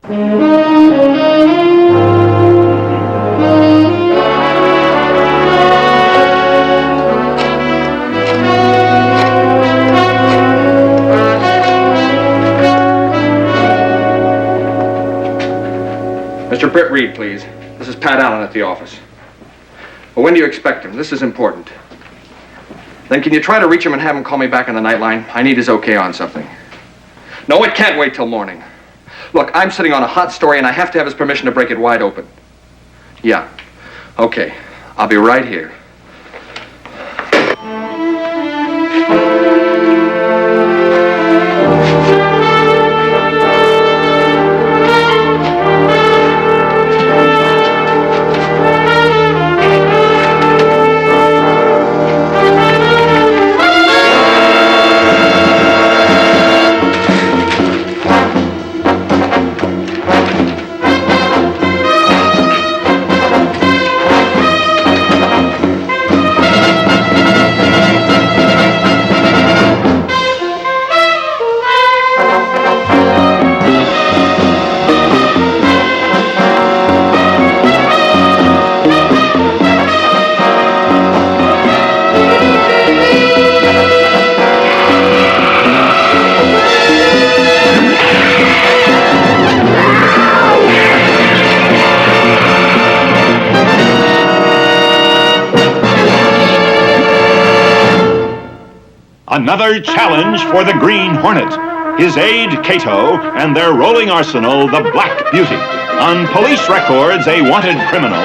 Mr. Britt Reed, please. This is Pat Allen at the office. Well, when do you expect him? This is important. Then can you try to reach him and have him call me back on the nightline? I need his okay on something. No, it can't wait till morning. Look, I'm sitting on a hot story and I have to have his permission to break it wide open. Yeah. Okay. I'll be right here. Another challenge for the Green Hornet. His aide, Cato, and their rolling arsenal, the Black Beauty. On police records, a wanted criminal,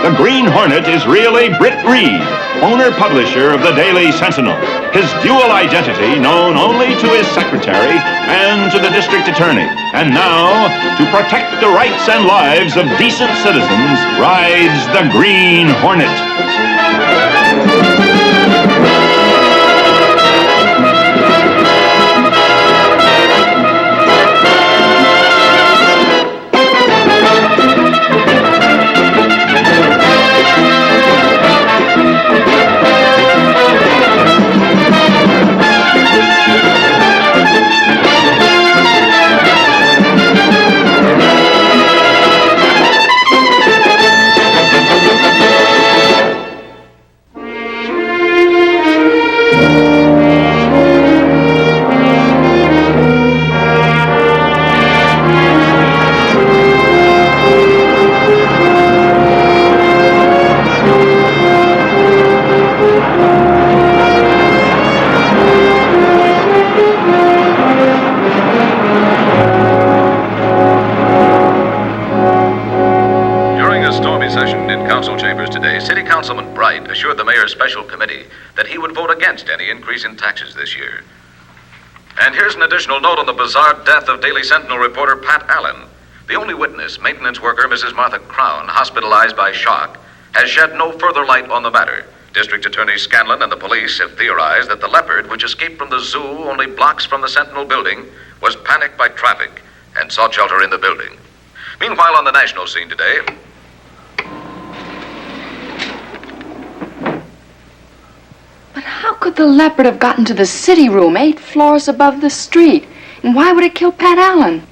the Green Hornet is really Britt Reed, owner-publisher of the Daily Sentinel. His dual identity known only to his secretary and to the district attorney. And now, to protect the rights and lives of decent citizens, rides the Green Hornet. Assured the mayor's special committee that he would vote against any increase in taxes this year. And here's an additional note on the bizarre death of Daily Sentinel reporter Pat Allen. The only witness, maintenance worker Mrs. Martha Crown, hospitalized by shock, has shed no further light on the matter. District Attorney Scanlon and the police have theorized that the leopard, which escaped from the zoo only blocks from the Sentinel building, was panicked by traffic and sought shelter in the building. Meanwhile, on the national scene today, how could the leopard have gotten to the city room 8 floors above the street? And why would it kill Pat Allen?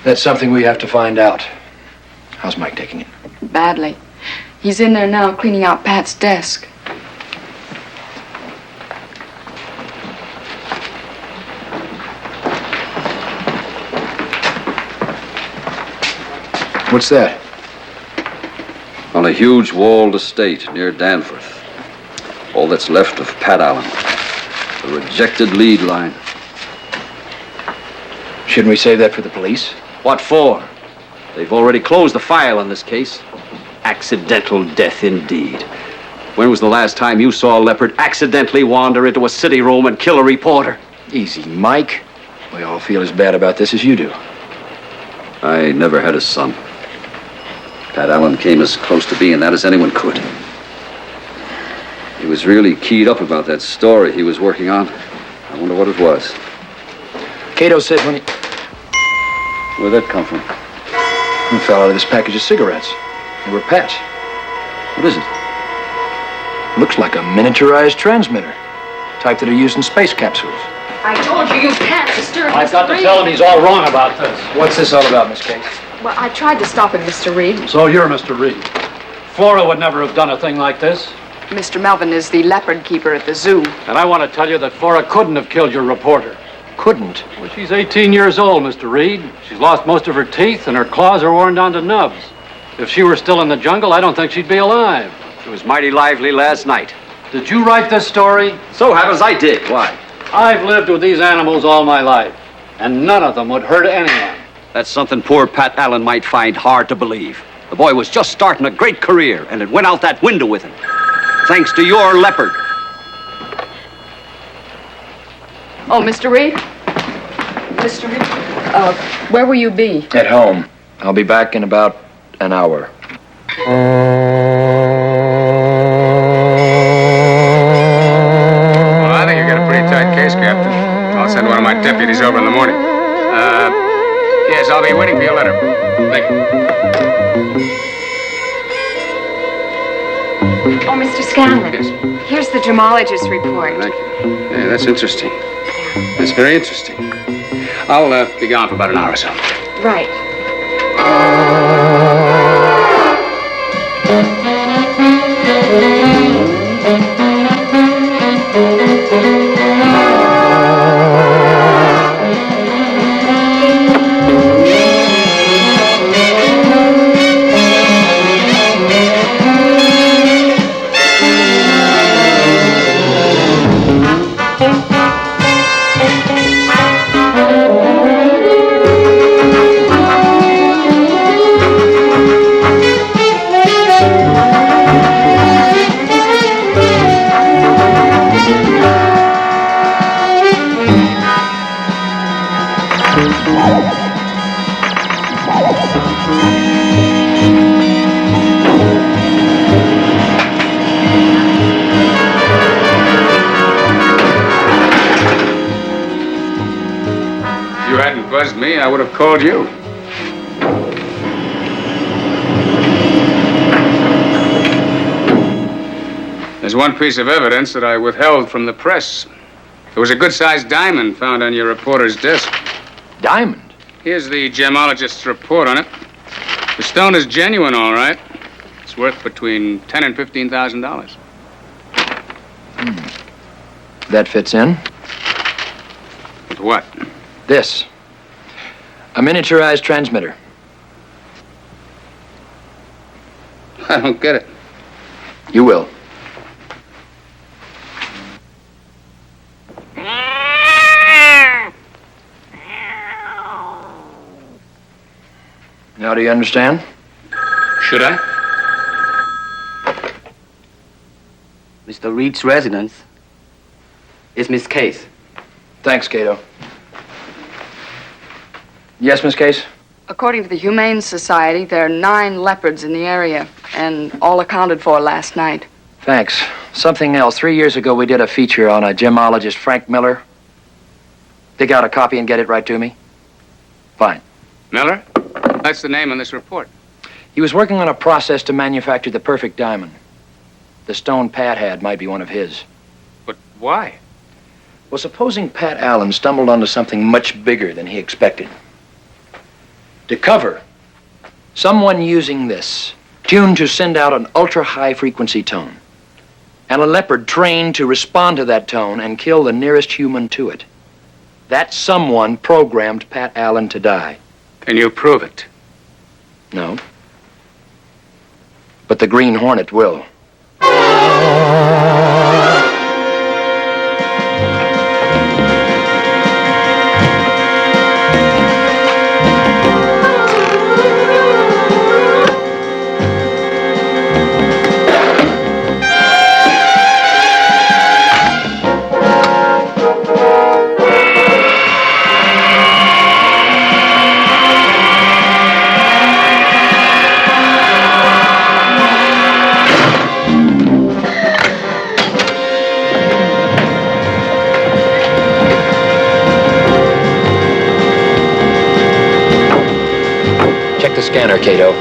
That's something we have to find out. How's Mike taking it? Badly. He's in there now cleaning out Pat's desk. What's that? On a huge walled estate near Danforth. All that's left of Pat Allen. The rejected lead line. Shouldn't we save that for the police? What for? They've already closed the file on this case. Accidental death indeed. When was the last time you saw a leopard accidentally wander into a city room and kill a reporter? Easy, Mike. We all feel as bad about this as you do. I never had a son. Pat Allen came as close to being that as anyone could. He was really keyed up about that story he was working on. I wonder what it was. Cato said when he... Where'd that come from? It fell out of this package of cigarettes. They were Pat's. What is it? Looks like a miniaturized transmitter. Type that are used in space capsules. I told you, you can't disturb I've got to tell him he's all wrong about this. What's this all about, Miss Kate? Well, I tried to stop him, Mr. Reed. So you're Mr. Reed. Flora would never have done a thing like this. Mr. Melvin is the leopard keeper at the zoo. And I want to tell you that Flora couldn't have killed your reporter. Couldn't. Well, she's 18 years old, Mr. Reed. She's lost most of her teeth, and her claws are worn down to nubs. If she were still in the jungle, I don't think she'd be alive. She was mighty lively last night. Did you write this story? So happens I did. Why? I've lived with these animals all my life, and none of them would hurt anyone. That's something poor Pat Allen might find hard to believe. The boy was just starting a great career, and it went out that window with him. Thanks to your leopard. Oh, Mr. Reed? Mr. Reed? Where will you be? At home. I'll be back in about an hour. Well, I think you got a pretty tight case, Captain. I'll send one of my deputies over in the morning. Yes, I'll be waiting for your letter. Thank you. Oh, Mr. Scanlon. Yes. Here's the gemologist's report. Thank you. Yeah, that's interesting. That's very interesting. I'll be gone for about an hour or so. Right. If you hadn't buzzed me, I would have called you. There's one piece of evidence that I withheld from the press. There was a good-sized diamond found on your reporter's desk. Diamond? Here's the gemologist's report on it. The stone is genuine, all right. It's worth between $10,000 and $15,000. That fits in. With what? This. A miniaturized transmitter. I don't get it. You will. Now, do you understand? Should I? Mr. Reed's residence is Miss Case. Thanks, Cato. Yes, Miss Case? According to the Humane Society, there are 9 leopards in the area, and all accounted for last night. Thanks. Something else. 3 years ago, we did a feature on a gemologist, Frank Miller. Dig out a copy and get it right to me? Fine. Miller? That's the name on this report. He was working on a process to manufacture the perfect diamond. The stone Pat had might be one of his. But why? Well, supposing Pat Allen stumbled onto something much bigger than he expected. To cover, someone using this, tuned to send out an ultra-high frequency tone, and a leopard trained to respond to that tone and kill the nearest human to it. That someone programmed Pat Allen to die. Can you prove it? No. But the Green Hornet will. Check the scanner, Cato.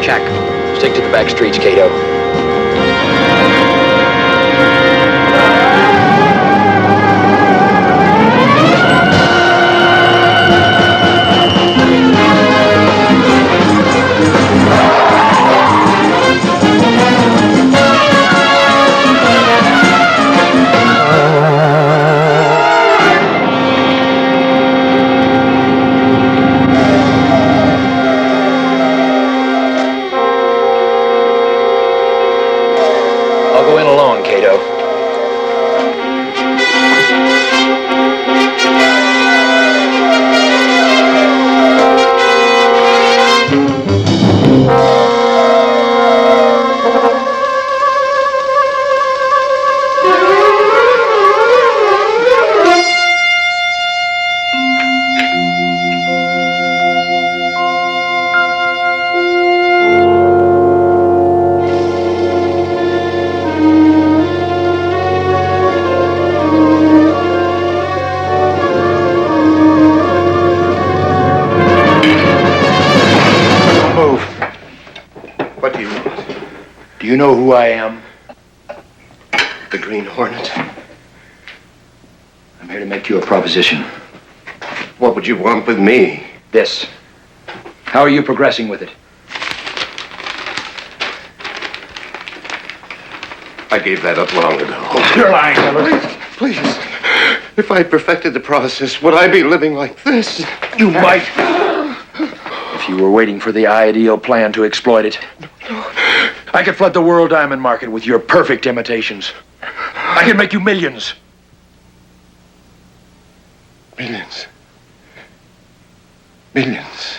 Check. Stick to the back streets, Cato. I'll go in alone, Cato. Do you know who I am? The Green Hornet. I'm here to make you a proposition. What would you want with me? This. How are you progressing with it? I gave that up long ago. Oh, you're lying, Miller. Please. If I perfected the process, would I be living like this? You might. If you were waiting for the ideal plan to exploit it. I could flood the world diamond market with your perfect imitations. I could make you millions. Millions. Millions.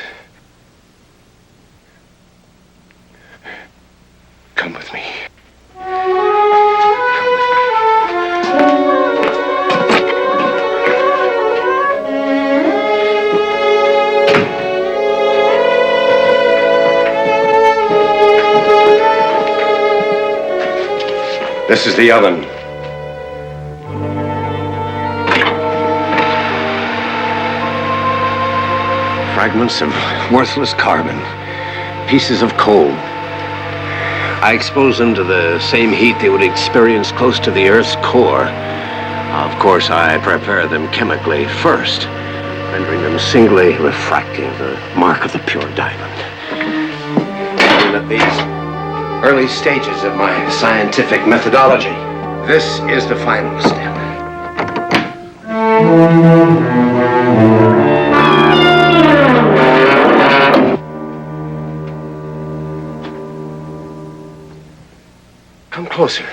Come with me. This is the oven. Fragments of worthless carbon. Pieces of coal. I expose them to the same heat they would experience close to the Earth's core. Of course, I prepare them chemically first, rendering them singly refractive, the mark of the pure diamond. And at these early stages of my scientific methodology, this is the final step. Come closer.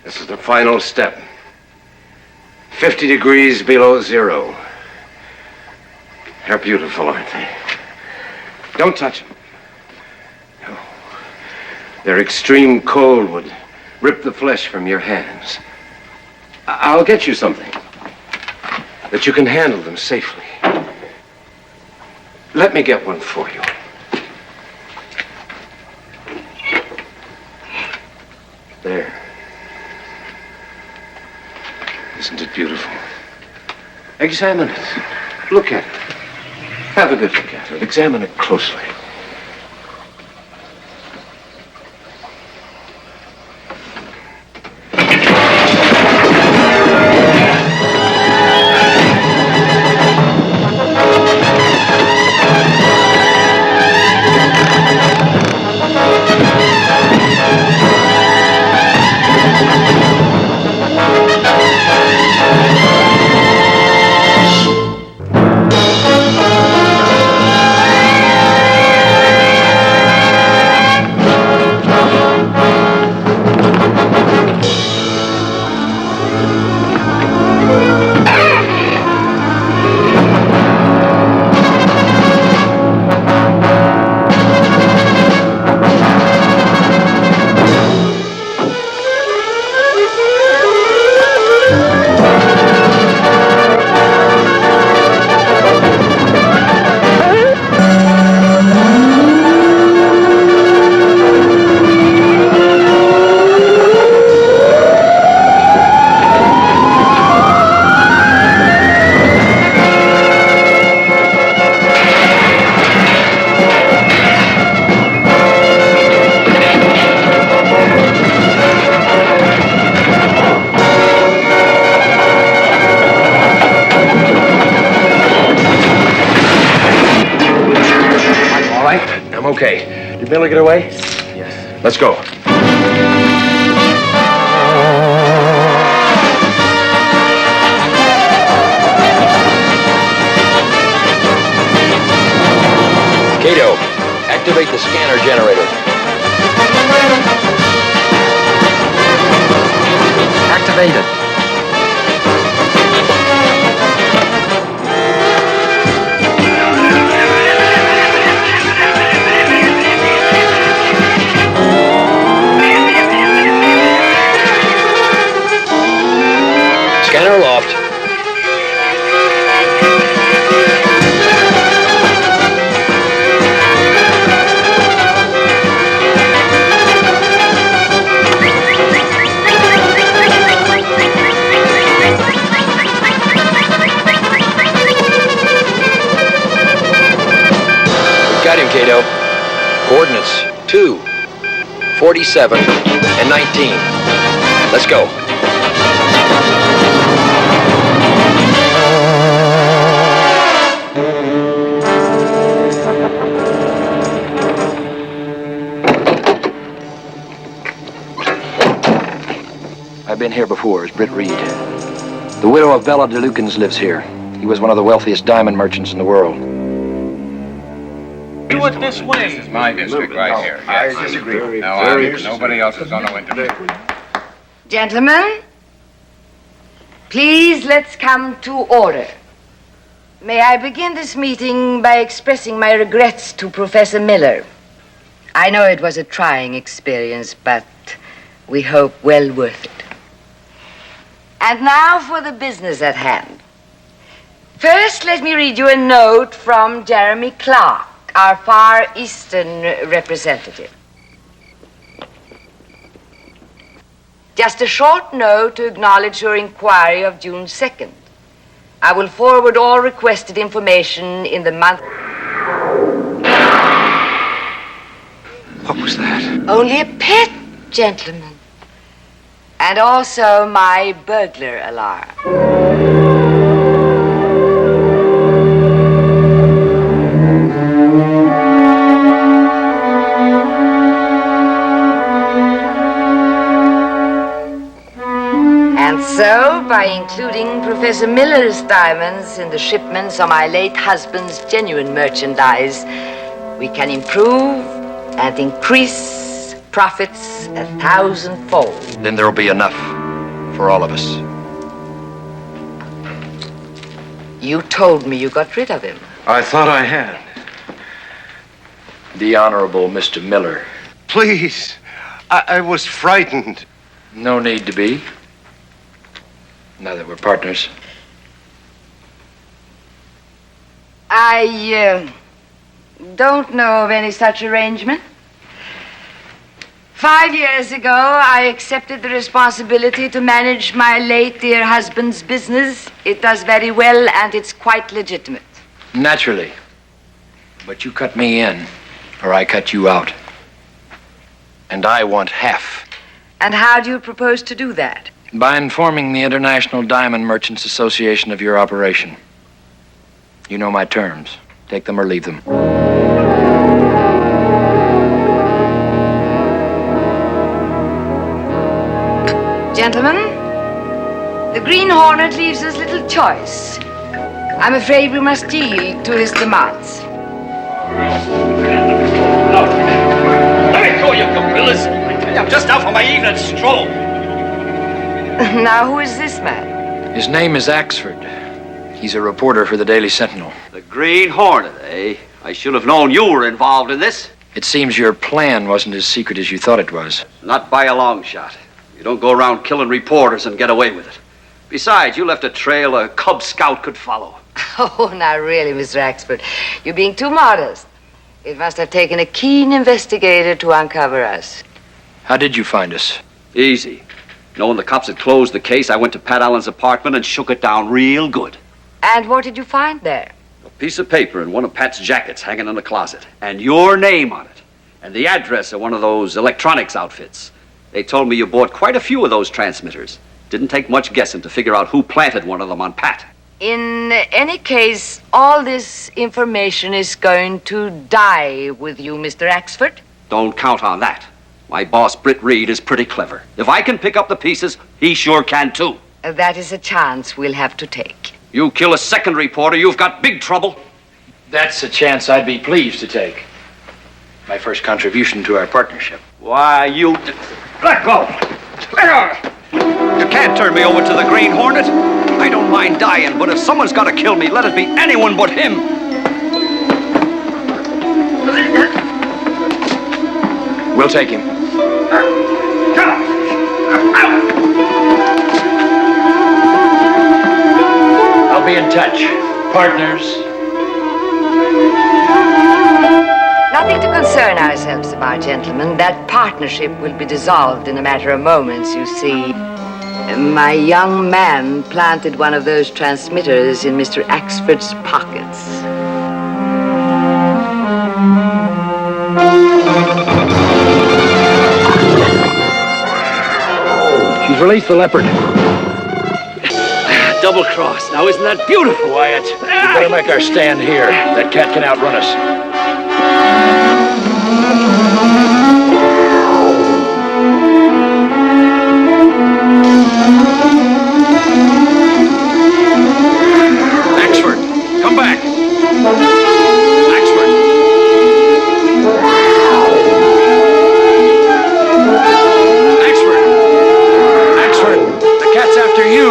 This is the final step. 50 degrees below zero. They're beautiful, aren't they? Don't touch them. No. Their extreme cold would rip the flesh from your hands. I'll get you something that you can handle them safely. Let me get one for you. There. Isn't it beautiful? Examine it. Look at it. Have a good look at it. Examine it closely. Okay. Did Miller get away? Yes. Let's go. Cato, at Activate the scanner generator. Activated. Scanner aloft. Got him, Cato. Coordinates 2, 47, and 19. Let's go. I've been here before as Britt Reed. The widow of Bella DeLukens lives here. He was one of the wealthiest diamond merchants in the world. Do it this way. This is my district right here. Yes. I disagree. No, nobody else is going to interfere. Gentlemen, please let's come to order. May I begin this meeting by expressing my regrets to Professor Miller. I know it was a trying experience, but we hope well worth it. And now for the business at hand. First, let me read you a note from Jeremy Clark, our Far Eastern representative. Just a short note to acknowledge your inquiry of June 2nd. I will forward all requested information in the month. What was that? Only a pet, gentlemen. And also my burglar alarm. And so, by including Professor Miller's diamonds in the shipments of my late husband's genuine merchandise, we can improve and increase profits 1,000-fold. Then there'll be enough for all of us. You told me you got rid of him. I thought I had. The Honorable Mr. Miller. Please. I was frightened. No need to be. Now that we're partners. I don't know of any such arrangement. 5 years ago, I accepted the responsibility to manage my late dear husband's business. It does very well, and it's quite legitimate. Naturally. But you cut me in, or I cut you out. And I want half. And how do you propose to do that? By informing the International Diamond Merchants Association of your operation. You know my terms. Take them or leave them. Gentlemen, the Green Hornet leaves us little choice. I'm afraid we must yield to his demands. Let me go, you gorillas. I tell you, I'm just out for my evening stroll. Now, who is this man? His name is Axford. He's a reporter for the Daily Sentinel. The Green Hornet, eh? I should have known you were involved in this. It seems your plan wasn't as secret as you thought it was. Not by a long shot. You don't go around killing reporters and get away with it. Besides, you left a trail a Cub Scout could follow. Oh, now really, Mr. Axford, you're being too modest. It must have taken a keen investigator to uncover us. How did you find us? Easy. Knowing the cops had closed the case, I went to Pat Allen's apartment and shook it down real good. And what did you find there? A piece of paper in one of Pat's jackets hanging in the closet. And your name on it. And the address of one of those electronics outfits. They told me you bought quite a few of those transmitters. Didn't take much guessing to figure out who planted one of them on Pat. In any case, all this information is going to die with you, Mr. Axford. Don't count on that. My boss, Britt Reed, is pretty clever. If I can pick up the pieces, he sure can too. That is a chance we'll have to take. You kill a second reporter, you've got big trouble. That's a chance I'd be pleased to take. My first contribution to our partnership. Why, you... Let go! Let go! You can't turn me over to the Green Hornet. I don't mind dying, but if someone's got to kill me, let it be anyone but him. We'll take him. I'll be in touch. Partners. Nothing to concern ourselves about, gentlemen. That partnership will be dissolved in a matter of moments, you see. My young man planted one of those transmitters in Mr. Axford's pockets. She's released the leopard. Double cross. Now, isn't that beautiful, Wyatt? We better make our stand here. That cat can outrun us. Axford, come back. Axford. Axford. Axford, the cat's after you.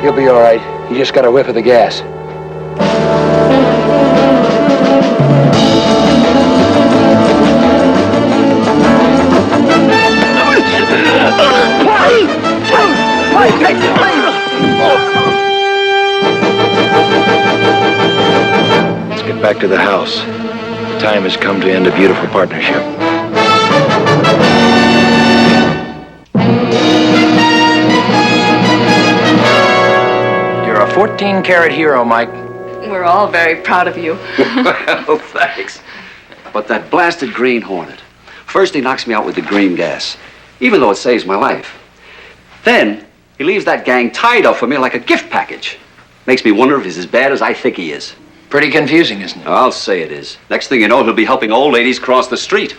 You'll be all right. You just got a whiff of the gas. Let's get back to the house. The time has come to end a beautiful partnership. You're a 14-carat hero, Mike. We're all very proud of you. Well, thanks. But that blasted Green Hornet. First, he knocks me out with the green gas, even though it saves my life. Then, he leaves that gang tied up for me like a gift package. Makes me wonder if he's as bad as I think he is. Pretty confusing, isn't it? I'll say it is. Next thing you know, he'll be helping old ladies cross the street.